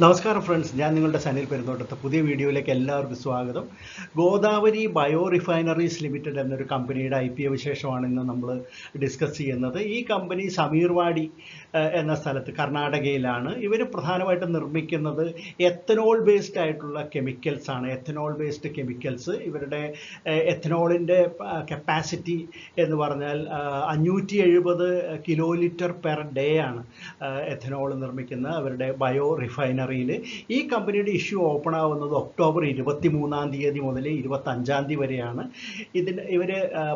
നമസ്കാരം ഫ്രണ്ട്സ്, ഞാൻ നിങ്ങളുടെ സനിൽ പെരുന്തോട്ടത്ത് പുതിയ വീഡിയോയിലേക്ക് എല്ലാവർക്കും സ്വാഗതം. ഗോദാവരി ബയോ റിഫൈനറീസ് ലിമിറ്റഡ് എന്നൊരു കമ്പനിയുടെ IPO വിശേഷമാണ് ഇന്ന് നമ്മൾ ഡിസ്കസ് ചെയ്യുന്നത്. ഈ കമ്പനി സമീർവാടി എന്ന സ്ഥലത്ത് കർണാടകയിലാണ്. ഇവർ പ്രധാനമായിട്ടും നിർമ്മിക്കുന്നത് എത്തനോൾ ബേസ്ഡ് ആയിട്ടുള്ള കെമിക്കൽസ് ആണ്. എത്തനോൾ ബേസ്ഡ് കെമിക്കൽസ്, ഇവരുടെ എത്തനോളിൻ്റെ കപ്പാസിറ്റി എന്ന് പറഞ്ഞാൽ 570 കിലോ ലിറ്റർ പെർ ഡേ ആണ് എത്തനോൾ നിർമ്മിക്കുന്ന അവരുടെ ബയോ റിഫൈനറിയിൽ. ഈ കമ്പനിയുടെ ഇഷ്യൂ ഓപ്പൺ ആവുന്നത് ഒക്ടോബർ 23-ാം തീയതി മുതൽ 25-ാം തീയതി വരെയാണ്. ഇവർ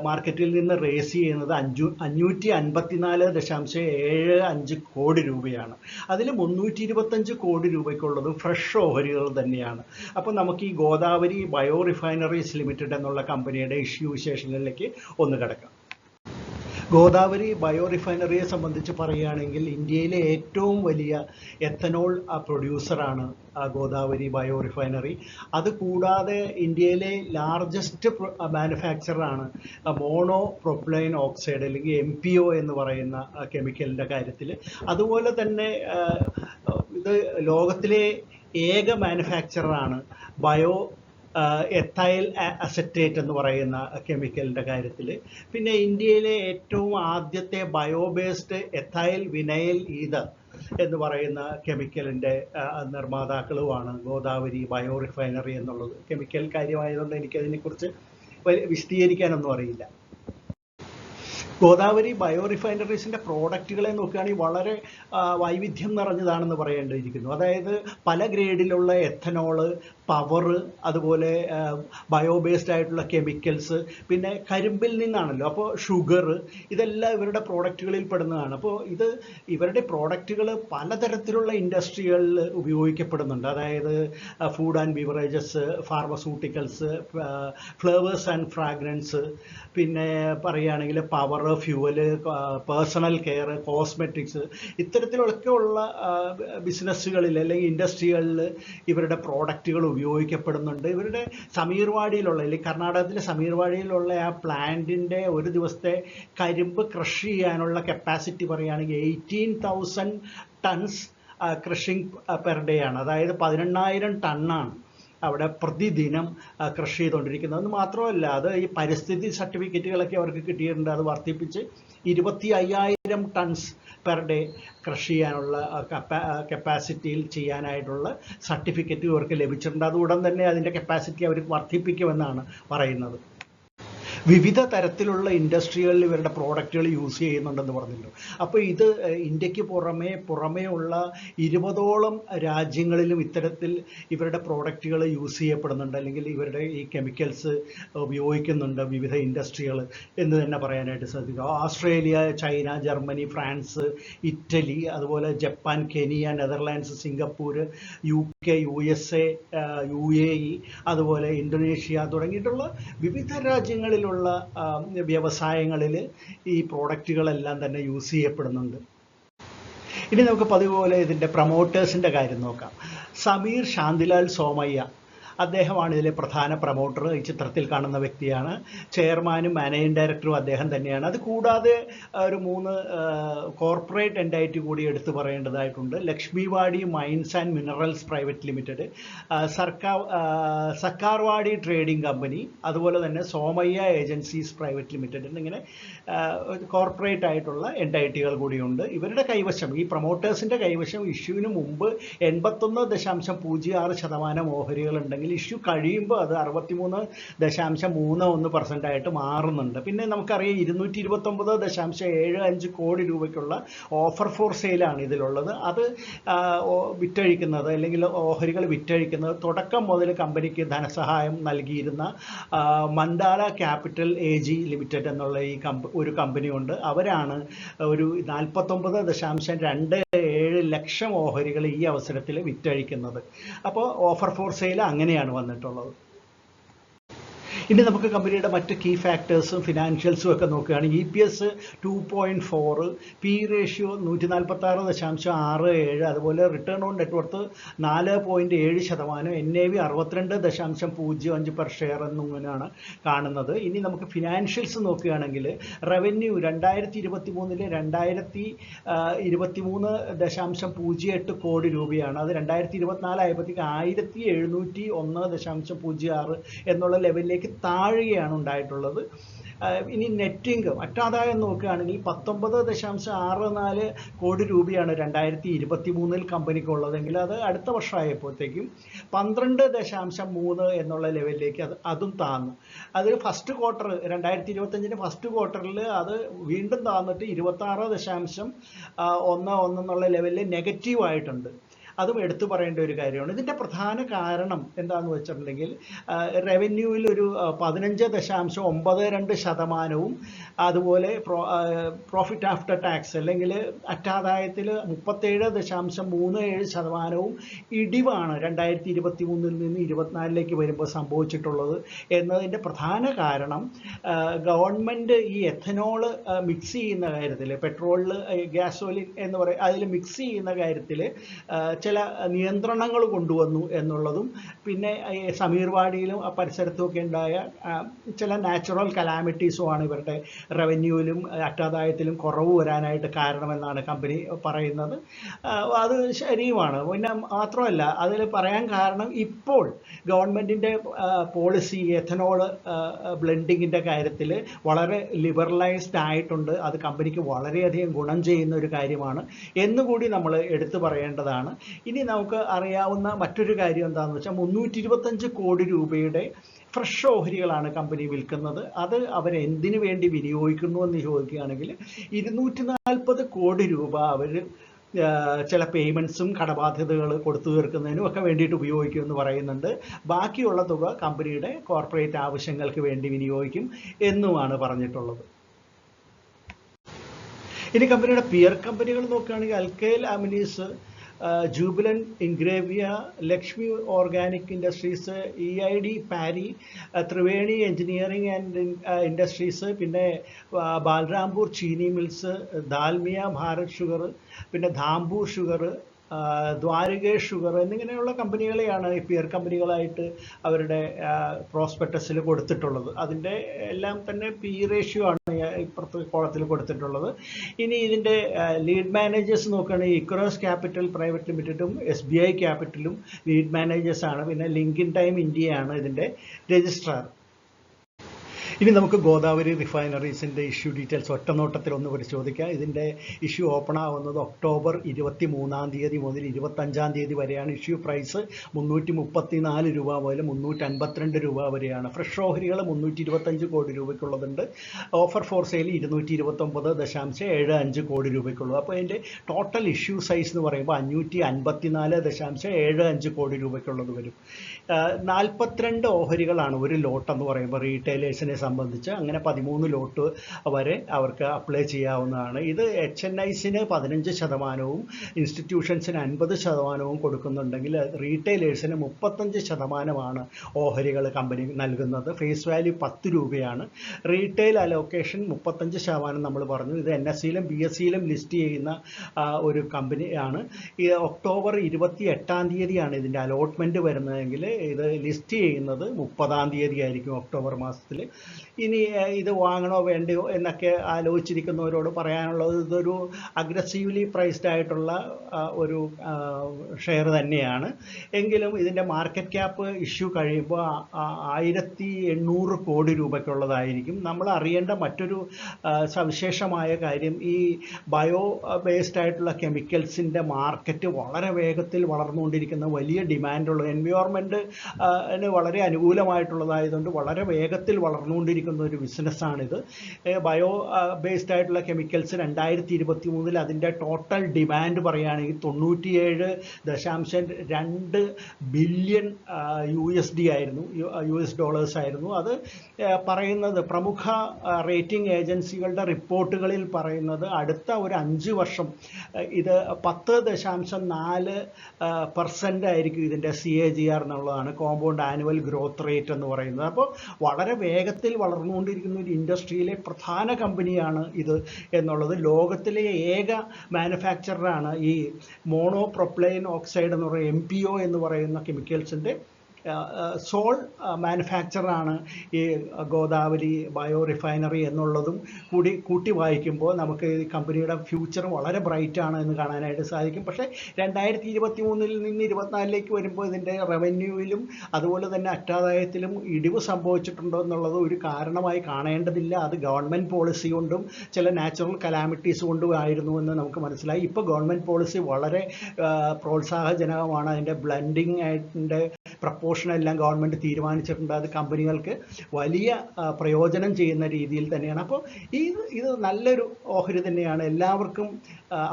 മാർക്കറ്റിൽ നിന്ന് റേസ് ചെയ്യുന്നത് 554.75 കോടി രൂപയാണ്. അതിൽ 325 കോടി രൂപയ്ക്കുള്ളത് ഫ്രഷ് ഓഹരികൾ തന്നെയാണ്. അപ്പോൾ നമുക്ക് ഈ ഗോദാവരി ബയോ റിഫൈനറീസ് ലിമിറ്റഡ് എന്നുള്ള കമ്പനിയുടെ ഇഷ്യൂ വിശേഷങ്ങളിലേക്ക് ഒന്ന് കിടക്കാം. ഗോദാവരി ബയോ റിഫൈനറിയെ സംബന്ധിച്ച് പറയുകയാണെങ്കിൽ ഇന്ത്യയിലെ ഏറ്റവും വലിയ എത്തനോൾ പ്രൊഡ്യൂസറാണ് ഗോദാവരി ബയോ റിഫൈനറി. അതുകൂടാതെ ഇന്ത്യയിലെ ലാർജസ്റ്റ് മാനുഫാക്ചറാണ് മോണോ പ്രൊപ്പൈലൈൻ ഓക്സൈഡ് അല്ലെങ്കിൽ MPO എന്ന് പറയുന്ന കെമിക്കലിൻ്റെ കാര്യത്തിൽ. അതുപോലെ തന്നെ ഇത് ലോകത്തിലെ ഏക മാനുഫാക്ചറാണ് ബയോ എത്തൈൽ അസറ്റേറ്റ് എന്ന് പറയുന്ന കെമിക്കലിൻ്റെ കാര്യത്തിൽ. പിന്നെ ഇന്ത്യയിലെ ഏറ്റവും ആദ്യത്തെ ബയോബേസ്ഡ് എത്തൈൽ വിനൈൽ ഈതർ എന്ന് പറയുന്ന കെമിക്കലിൻ്റെ നിർമ്മാതാക്കളുമാണ് ഗോദാവരി ബയോ റിഫൈനറി എന്നുള്ളത്. കെമിക്കൽ കാര്യമായതുകൊണ്ട് എനിക്കതിനെക്കുറിച്ച് വിശദീകരിക്കാനൊന്നും അറിയില്ല. ഗോദാവരി ബയോ റിഫൈനറീസിൻ്റെ പ്രോഡക്റ്റുകളെ നോക്കുകയാണെങ്കിൽ വളരെ വൈവിധ്യം നിറഞ്ഞതാണെന്ന് പറയേണ്ടിയിരിക്കുന്നു. അതായത് പല ഗ്രേഡിലുള്ള എത്തനോള്, പവർ, അതുപോലെ ബയോബേസ്ഡ് ആയിട്ടുള്ള കെമിക്കൽസ്, പിന്നെ കരിമ്പിൽ നിന്നാണല്ലോ, അപ്പോൾ ഷുഗർ, ഇതെല്ലാം ഇവരുടെ പ്രോഡക്റ്റുകളിൽ പെടുന്നതാണ്. അപ്പോൾ ഇവരുടെ പ്രോഡക്റ്റുകൾ പലതരത്തിലുള്ള ഇൻഡസ്ട്രികളിൽ ഉപയോഗിക്കപ്പെടുന്നുണ്ട്. അതായത് food and beverages, pharmaceuticals, flavours and fragrances, പിന്നെ പറയുകയാണെങ്കിൽ power, fuel, personal care, cosmetics, ഇത്തരത്തിലൊക്കെ ഉള്ള ബിസിനസ്സുകളിൽ അല്ലെങ്കിൽ ഇൻഡസ്ട്രികളിൽ ഇവരുടെ പ്രോഡക്റ്റുകൾ ഉപയോഗിക്കപ്പെടുന്നുണ്ട്. ഇവരുടെ സമീർവാടിയിലുള്ള അല്ലെങ്കിൽ കർണാടകത്തിലെ സമീർവാടിയിലുള്ള ആ പ്ലാന്റിൻ്റെ ഒരു ദിവസത്തെ കരിമ്പ് ക്രഷ് ചെയ്യാനുള്ള കപ്പാസിറ്റി പറയുകയാണെങ്കിൽ 18,000 ടൺസ് ക്രഷിംഗ് പെർ ഡേ ആണ്. അതായത് 18,000 ടണ്ണാണ് അവിടെ പ്രതിദിനം കൃഷി ചെയ്തുകൊണ്ടിരിക്കുന്നത്. അത് മാത്രമല്ല, അത് ഈ പരിസ്ഥിതി സർട്ടിഫിക്കറ്റുകളൊക്കെ അവർക്ക് കിട്ടിയിട്ടുണ്ട്. അത് വർദ്ധിപ്പിച്ച് 25,000 ടൺസ് പെർ ഡേ കൃഷി ചെയ്യാനുള്ള കപ്പാസിറ്റിയിൽ ചെയ്യാനായിട്ടുള്ള സർട്ടിഫിക്കറ്റ് ഇവർക്ക് ലഭിച്ചിട്ടുണ്ട്. അത് ഉടൻ തന്നെ അതിൻ്റെ കപ്പാസിറ്റി അവർ വർദ്ധിപ്പിക്കുമെന്നാണ് പറയുന്നത്. വിവിധ തരത്തിലുള്ള ഇൻഡസ്ട്രികളിൽ ഇവരുടെ പ്രോഡക്റ്റുകൾ യൂസ് ചെയ്യുന്നുണ്ടെന്ന് പറഞ്ഞല്ലോ. അപ്പോൾ ഇത് ഇന്ത്യക്ക് പുറമേ ഉള്ള 20ഓളം രാജ്യങ്ങളിലും ഇത്തരത്തിൽ ഇവരുടെ പ്രോഡക്റ്റുകൾ യൂസ് ചെയ്യപ്പെടുന്നുണ്ട്, അല്ലെങ്കിൽ ഇവരുടെ ഈ കെമിക്കൽസ് ഉപയോഗിക്കുന്നുണ്ട് വിവിധ ഇൻഡസ്ട്രികൾ എന്ന് തന്നെ പറയാനായിട്ട് സാധിക്കും. Australia, China, Germany, France, Italy, അതുപോലെ Japan, Kenya, Netherlands, Singapore, UK, USA, UAE, അതുപോലെ ഇന്തോനേഷ്യ തുടങ്ങിയിട്ടുള്ള വിവിധ രാജ്യങ്ങളിലുള്ള വ്യവസായങ്ങളിൽ ഈ പ്രോഡക്റ്റുകളെല്ലാം തന്നെ യൂസ് ചെയ്യപ്പെടുന്നുണ്ട്. ഇനി നമുക്ക് പതിവ് പോലെ ഇതിൻ്റെ പ്രൊമോട്ടേഴ്സിൻ്റെ കാര്യം നോക്കാം. സമീർ ശാന്തിലാൽ സോമയ്യ, അദ്ദേഹമാണ് ഇതിലെ പ്രധാന പ്രൊമോട്ടർ. ഈ ചിത്രത്തിൽ കാണുന്ന വ്യക്തിയാണ്. ചെയർമാനും മാനേജിംഗ് ഡയറക്ടറും അദ്ദേഹം തന്നെയാണ്. അത് കൂടാതെ ഒരു 3 കോർപ്പറേറ്റ് എൻറ്റൈറ്റി കൂടി എടുത്തു പറയേണ്ടതായിട്ടുണ്ട്. Lakshmiwadi mines and minerals private limited, Sakkarwadi trading company, അതുപോലെ തന്നെ സോമയ്യ ഏജൻസീസ് പ്രൈവറ്റ് ലിമിറ്റഡ് എന്നിങ്ങനെ കോർപ്പറേറ്റ് ആയിട്ടുള്ള എൻറ്റൈറ്റികൾ കൂടിയുണ്ട്. ഇവരുടെ കൈവശം, ഈ പ്രൊമോട്ടേഴ്സിൻ്റെ കൈവശം ഇഷ്യൂവിന് മുമ്പ് 81.06% ഓഹരികൾ ഉണ്ടെങ്കിൽ ഇഷ്യൂ കഴിയുമ്പോൾ അത് 63.31% ആയിട്ട് മാറുന്നുണ്ട്. പിന്നെ നമുക്കറിയാം 229.75 കോടി രൂപയ്ക്കുള്ള ഓഫർ ഫോർ സെയിലാണ് ഇതിലുള്ളത്. അത് വിറ്റഴിക്കുന്നത് അല്ലെങ്കിൽ ഓഹരികൾ വിറ്റഴിക്കുന്നത് തുടക്കം മുതൽ കമ്പനിക്ക് ധനസഹായം നൽകിയിരുന്ന മന്ദാല ക്യാപിറ്റൽ AG ലിമിറ്റഡ് എന്നുള്ള ഒരു കമ്പനിയുണ്ട്. അവരാണ് ഒരു 49.27 ലക്ഷം ഓഹരികൾ ഈ അവസരത്തിൽ വിറ്റഴിക്കുന്നത്. അപ്പോൾ ഓഫർ ഫോർ സെയിൽ അങ്ങനെയാണ് വന്നിട്ടുള്ളത്. ഇനി നമുക്ക് കമ്പനിയുടെ മറ്റ് കീ ഫാക്ടേഴ്സും ഫിനാൻഷ്യൽസും ഒക്കെ നോക്കുകയാണെങ്കിൽ EPS 2.4, പി റേഷ്യോ 146.67, അതുപോലെ return on net worth 4.7%, NAV 62.05 per share എന്നിങ്ങനെയാണ് കാണുന്നത്. ഇനി നമുക്ക് ഫിനാൻഷ്യൽസ് നോക്കുകയാണെങ്കിൽ റവന്യൂ 2023 223.08 കോടി രൂപയാണ്. അത് 2024 ആയപ്പോഴത്തേക്ക് 1701.06 എന്നുള്ള ലെവലിലേക്ക് താഴുകയാണ് ഉണ്ടായിട്ടുള്ളത്. ഇനി നെറ്റ് ഇൻകം മറ്റാദായം നോക്കുകയാണെങ്കിൽ 19.64 കോടി രൂപയാണ് 2023 കമ്പനിക്കുള്ളതെങ്കിൽ അത് അടുത്ത വർഷമായപ്പോഴത്തേക്കും 12.3 എന്നുള്ള ലെവലിലേക്ക് അതും താന്നു. അത് ഫസ്റ്റ് ക്വാർട്ടർ 2025 ഫസ്റ്റ് ക്വാർട്ടറിൽ അത് വീണ്ടും താന്നിട്ട് 26.11 എന്നുള്ള ലെവലിൽ നെഗറ്റീവ് ആയിട്ടുണ്ട്. അതും എടുത്തു പറയേണ്ട ഒരു കാര്യമാണ്. ഇതിൻ്റെ പ്രധാന കാരണം എന്താണെന്ന് വെച്ചിട്ടുണ്ടെങ്കിൽ റവന്യൂവിൽ ഒരു 15.92%, അതുപോലെ പ്രോഫിറ്റ് ആഫ്റ്റർ ടാക്സ് അല്ലെങ്കിൽ അറ്റാദായത്തിൽ 37.37% ഇടിവാണ് 2023 നിന്ന് 2024 വരുമ്പോൾ സംഭവിച്ചിട്ടുള്ളത്. എന്നതിൻ്റെ പ്രധാന കാരണം ഗവൺമെൻറ് ഈ എഥനോൾ മിക്സ് ചെയ്യുന്ന കാര്യത്തിൽ, പെട്രോളിൽ ഗ്യാസോലിൻ എന്ന് പറയും അതിൽ മിക്സ് ചെയ്യുന്ന കാര്യത്തിൽ ചില നിയന്ത്രണങ്ങൾ കൊണ്ടുവന്നു എന്നുള്ളതും, പിന്നെ സമീർവാടിയിലും പരിസരത്തുമൊക്കെ ഉണ്ടായ ചില നാച്ചുറൽ കലാമിറ്റീസുമാണ് ഇവരുടെ റവന്യൂവിലും അറ്റാദായത്തിലും കുറവ് വരാനായിട്ട് കാരണമെന്നാണ് കമ്പനി പറയുന്നത്. അത് ശരിയുമാണ്. പിന്നെ മാത്രമല്ല അതിൽ പറയാൻ കാരണം ഇപ്പോൾ ഗവൺമെൻറ്റിൻ്റെ പോളിസി എഥനോൾ ബ്ലെൻഡിങ്ങിൻ്റെ കാര്യത്തിൽ വളരെ ലിബറലൈസ്ഡ് ആയിട്ടുണ്ട്. അത് കമ്പനിക്ക് വളരെയധികം ഗുണം ചെയ്യുന്ന ഒരു കാര്യമാണ് എന്നുകൂടി നമ്മൾ എടുത്തു പറയേണ്ടതാണ്. ഇനി നമുക്ക് അറിയാവുന്ന മറ്റൊരു കാര്യം എന്താണെന്ന് വെച്ചാൽ 325 കോടി രൂപയുടെ ഫ്രഷ് ഓഹരികളാണ് കമ്പനി വിൽക്കുന്നത്. അത് അവരെന്തിനു വേണ്ടി വിനിയോഗിക്കുന്നു എന്ന് ചോദിക്കുകയാണെങ്കിൽ 240 കോടി രൂപ അവർ ചില പേയ്മെൻറ്റ്സും കടബാധ്യതകൾ കൊടുത്തു തീർക്കുന്നതിനും ഒക്കെ വേണ്ടിയിട്ട് ഉപയോഗിക്കുമെന്ന് പറയുന്നുണ്ട്. ബാക്കിയുള്ള തുക കമ്പനിയുടെ കോർപ്പറേറ്റ് ആവശ്യങ്ങൾക്ക് വേണ്ടി വിനിയോഗിക്കും എന്നുമാണ് പറഞ്ഞിട്ടുള്ളത്. ഇനി കമ്പനിയുടെ പിയർ കമ്പനികൾ നോക്കുകയാണെങ്കിൽ alkyl amines, Jubilant Ingrevia, Lakshmi organic industries, EID Parry, Triveni engineering and industries, പിന്നെ ബാൽറാംപൂർ ചീനി മിൽസ്, ദാൽമിയ ഭാരത് ഷുഗർ, പിന്നെ ധാംപൂർ ഷുഗർ, ദ്വാരകേഷ് ഷുഗർ എന്നിങ്ങനെയുള്ള കമ്പനികളെയാണ് ഈ പിയർ കമ്പനികളായിട്ട് അവരുടെ പ്രോസ്പെക്ടസിൽ കൊടുത്തിട്ടുള്ളത്. അതിൻ്റെ എല്ലാം തന്നെ പി റേഷ്യോ ആണ് ഇപ്പുറത്തെ കോളത്തിൽ കൊടുത്തിട്ടുള്ളത്. ഇനി ഇതിൻ്റെ ലീഡ് മാനേജേഴ്സ് നോക്കുകയാണെങ്കിൽ ഇക്രോസ് ക്യാപിറ്റൽ പ്രൈവറ്റ് ലിമിറ്റഡും SBI ക്യാപിറ്റലും ലീഡ് മാനേജേഴ്സാണ്. പിന്നെ ലിങ്ക് ടൈം ഇന്ത്യയാണ് ഇതിൻ്റെ രജിസ്ട്രാർ. ഇനി നമുക്ക് ഗോദാവരി റിഫൈനറീസിൻ്റെ ഇഷ്യൂ ഡീറ്റെയിൽസ് ഒറ്റ നോട്ടത്തിൽ ഒന്ന് പരിശോധിക്കാം. ഇതിൻ്റെ ഇഷ്യൂ ഓപ്പൺ ആവുന്നത് ഒക്ടോബർ 23 മുതൽ 25 വരെയാണ്. ഇഷ്യൂ പ്രൈസ് 334 രൂപ മുതൽ 352 രൂപ വരെയാണ്. ഫ്രഷ് ഓഹരികൾ 325 കോടി രൂപയ്ക്കുള്ളതുണ്ട്. ഓഫർ ഫോർ സെയിൽ 229.75 കോടി രൂപയ്ക്കുള്ളത്. അപ്പോൾ അതിൻ്റെ ടോട്ടൽ ഇഷ്യൂ സൈസ് എന്ന് പറയുമ്പോൾ 554.75 കോടി രൂപയ്ക്കുള്ളത് വരും. 42 ഓഹരികളാണ് ഒരു ലോട്ട് എന്ന് പറയുമ്പോൾ റീറ്റെയിലേഴ്സിനെ സംബന്ധിച്ച്. അങ്ങനെ 13 ലോട്ട് വരെ അവർക്ക് അപ്ലൈ ചെയ്യാവുന്നതാണ്. ഇത് HNIസിന് 15%, ഇൻസ്റ്റിറ്റ്യൂഷൻസിന് 50% കൊടുക്കുന്നുണ്ടെങ്കിൽ റീറ്റെയിലേഴ്സിന് 35% ഓഹരികൾ കമ്പനി നൽകുന്നത്. ഫേസ് വാല്യൂ 10 രൂപയാണ്. റീറ്റെയിൽ അലോക്കേഷൻ 35% നമ്മൾ പറഞ്ഞു. ഇത് NSEയിലും BSEയിലും ലിസ്റ്റ് ചെയ്യുന്ന ഒരു കമ്പനിയാണ്. ഈ ഒക്ടോബർ 28 ഇതിൻ്റെ അലോട്ട്മെൻറ്റ് വരുന്നതെങ്കിൽ ഇത് ലിസ്റ്റ് ചെയ്യുന്നത് 30 ആയിരിക്കും ഒക്ടോബർ മാസത്തിൽ. ഇനി ഇത് വാങ്ങണോ വേണ്ടയോ എന്നൊക്കെ ആലോചിച്ചിരിക്കുന്നവരോട് പറയാനുള്ളത് ഇതൊരു അഗ്രസീവ്ലി പ്രൈസ്ഡ് ആയിട്ടുള്ള ഒരു ഷെയർ തന്നെയാണ്. എങ്കിലും ഇതിൻ്റെ മാർക്കറ്റ് ക്യാപ്പ് ഇഷ്യൂ കഴിയുമ്പോൾ 1800 കോടി രൂപയ്ക്കുള്ളതായിരിക്കും. നമ്മൾ അറിയേണ്ട മറ്റൊരു സവിശേഷമായ കാര്യം ഈ ബയോ ബേസ്ഡ് ആയിട്ടുള്ള കെമിക്കൽസിൻ്റെ മാർക്കറ്റ് വളരെ വേഗത്തിൽ വളർന്നുകൊണ്ടിരിക്കുന്ന വലിയ ഡിമാൻഡുള്ള എൻവയോൺമെൻറ്റിന് വളരെ അനുകൂലമായിട്ടുള്ളതായതുകൊണ്ട് വളരെ വേഗത്തിൽ വളർന്നു വളർന്നുകൊണ്ടിരിക്കുന്ന ഒരു ബിസിനസ്സാണിത്. ബയോ ബേസ്ഡ് ആയിട്ടുള്ള കെമിക്കൽസ് 2023 അതിൻ്റെ ടോട്ടൽ ഡിമാൻഡ് പറയുകയാണെങ്കിൽ 97.2 ബില്യൺ USD ആയിരുന്നു, US ഡോളേഴ്സ് ആയിരുന്നു. അത് പറയുന്നത് പ്രമുഖ റേറ്റിംഗ് ഏജൻസികളുടെ റിപ്പോർട്ടുകളിൽ പറയുന്നത് അടുത്ത ഒരു 5 വർഷം ഇത് 10.4% ആയിരിക്കും ഇതിൻ്റെ CAGR എന്നുള്ളതാണ്, കോമ്പൗണ്ട് ആനുവൽ ഗ്രോത്ത് റേറ്റ് എന്ന് പറയുന്നത്. അപ്പോൾ വളരെ വേഗത്തിൽ വളർന്നുകൊണ്ടിരിക്കുന്ന ഒരു ഇൻഡസ്ട്രിയിലെ പ്രധാന കമ്പനിയാണ് ഇത് എന്നുള്ളത്. ലോകത്തിലെ ഏക മാനുഫാക്ചറാണ് ഈ മോണോപ്രൊപ്പൈലൈൻ ഓക്സൈഡ് എന്ന് പറയുന്ന MPO എന്ന് പറയുന്ന കെമിക്കൽസിൻ്റെ സോൾ മാനുഫാക്ചറാണ് ഈ ഗോദാവരി ബയോ റിഫൈനറി എന്നുള്ളതും കൂട്ടി വായിക്കുമ്പോൾ നമുക്ക് ഈ കമ്പനിയുടെ ഫ്യൂച്ചർ വളരെ ബ്രൈറ്റാണ് എന്ന് കാണാനായിട്ട് സാധിക്കും. പക്ഷേ 2023 നിന്ന് 24 വരുമ്പോൾ ഇതിൻ്റെ റവന്യൂവിലും അതുപോലെ തന്നെ അറ്റാദായത്തിലും ഇടിവ് സംഭവിച്ചിട്ടുണ്ടോ എന്നുള്ളത് ഒരു കാരണമായി കാണേണ്ടതില്ല. അത് ഗവൺമെൻറ് പോളിസി കൊണ്ടും ചില നാച്ചുറൽ കലാമിറ്റീസ് കൊണ്ടും ആയിരുന്നു എന്ന് നമുക്ക് മനസ്സിലായി. ഇപ്പോൾ ഗവൺമെൻറ് പോളിസി വളരെ പ്രോത്സാഹജനകമാണ്. അതിൻ്റെ ബ്ലെൻഡിങ് ആയിട്ടിൻ്റെ പ്രപ്പോർഷനെല്ലാം ഗവൺമെൻറ് തീരുമാനിച്ചിട്ടുണ്ട്. അത് കമ്പനികൾക്ക് വലിയ പ്രയോജനം ചെയ്യുന്ന രീതിയിൽ തന്നെയാണ്. അപ്പോൾ ഇത് നല്ലൊരു ഓഹരി തന്നെയാണ്, എല്ലാവർക്കും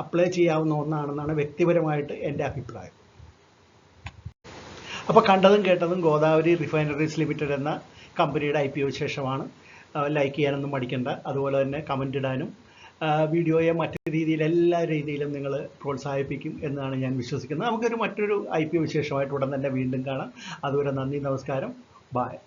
അപ്ലൈ ചെയ്യാവുന്ന ഒന്നാണെന്നാണ് വ്യക്തിപരമായിട്ട് എൻ്റെ അഭിപ്രായം. അപ്പോൾ കണ്ടതും കേട്ടതും ഗോദാവരി റിഫൈനറീസ് ലിമിറ്റഡ് എന്ന കമ്പനിയുടെ IPO ശേഷമാണ്. ലൈക്ക് ചെയ്യാനൊന്നും മടിക്കണ്ട, അതുപോലെ തന്നെ കമൻ്റ് ഇടാനും വീഡിയോയെ മറ്റു രീതിയിൽ എല്ലാ രീതിയിലും നിങ്ങൾ പ്രോത്സാഹിപ്പിക്കും എന്നാണ് ഞാൻ വിശ്വസിക്കുന്നത്. നമുക്കൊരു മറ്റൊരു IPO വിശേഷമായിട്ട് ഉടൻ തന്നെ വീണ്ടും കാണാം. അതുവരെ നന്ദി, നമസ്കാരം, ബായ്.